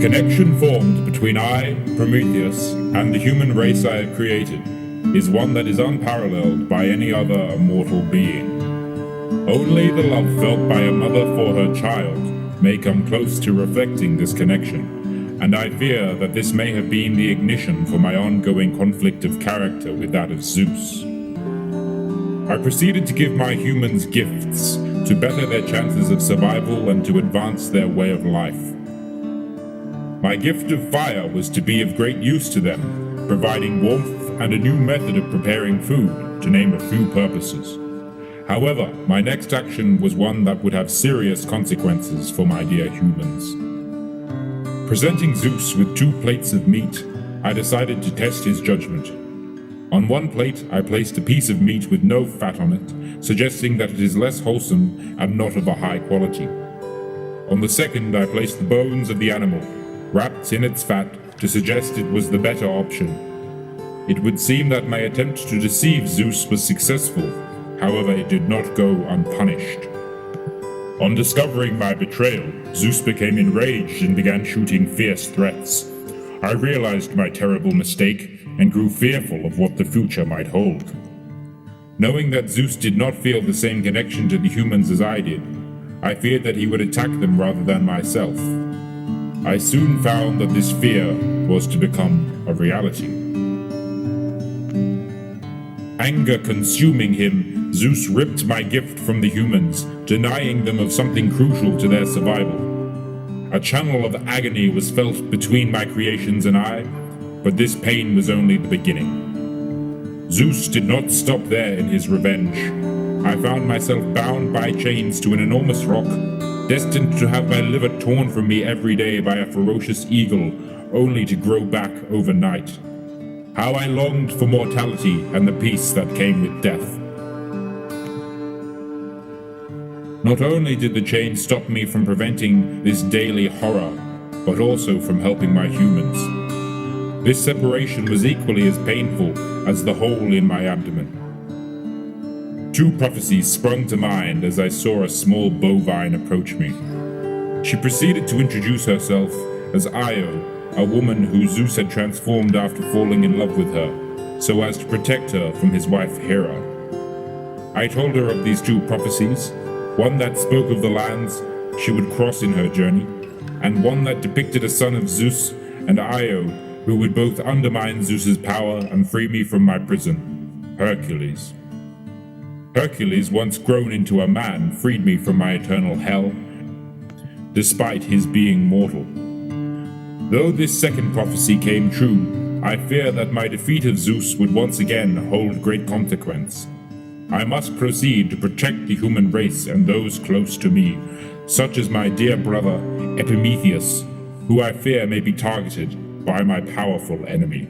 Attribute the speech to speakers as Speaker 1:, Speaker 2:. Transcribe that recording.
Speaker 1: connection formed between I, Prometheus, and the human race I have created is one that is unparalleled by any other immortal being. Only the love felt by a mother for her child may come close to reflecting this connection, and I fear that this may have been the ignition for my ongoing conflict of character with that of Zeus. I proceeded to give my humans gifts to better their chances of survival and to advance their way of life. My gift of fire was to be of great use to them, providing warmth and a new method of preparing food, to name a few purposes. However, my next action was one that would have serious consequences for my dear humans. Presenting Zeus with 2 plates of meat, I decided to test his judgment. On one plate, I placed a piece of meat with no fat on it, suggesting that it is less wholesome and not of a high quality. On the second, I placed the bones of the animal, wrapped in its fat, to suggest it was the better option. It would seem that my attempt to deceive Zeus was successful, however it did not go unpunished. On discovering my betrayal, Zeus became enraged and began shooting fierce threats. I realized my terrible mistake and grew fearful of what the future might hold. Knowing that Zeus did not feel the same connection to the humans as I did, I feared that he would attack them rather than myself. I soon found that this fear was to become a reality. Anger consuming him, Zeus ripped my gift from the humans, denying them of something crucial to their survival. A channel of agony was felt between my creations and I, but this pain was only the beginning. Zeus did not stop there in his revenge. I found myself bound by chains to an enormous rock, destined to have my liver torn from me every day by a ferocious eagle, only to grow back overnight. How I longed for mortality and the peace that came with death. Not only did the chains stop me from preventing this daily horror, but also from helping my humans. This separation was equally as painful as the hole in my abdomen. 2 prophecies sprung to mind as I saw a small bovine approach me. She proceeded to introduce herself as Io, a woman who Zeus had transformed after falling in love with her, so as to protect her from his wife Hera. I told her of these 2 prophecies, one that spoke of the lands she would cross in her journey, and one that depicted a son of Zeus and Io who would both undermine Zeus's power and free me from my prison, Hercules. Hercules, once grown into a man, freed me from my eternal hell, despite his being mortal. Though this second prophecy came true, I fear that my defeat of Zeus would once again hold great consequence. I must proceed to protect the human race and those close to me, such as my dear brother Prometheus, who I fear may be targeted by my powerful enemy.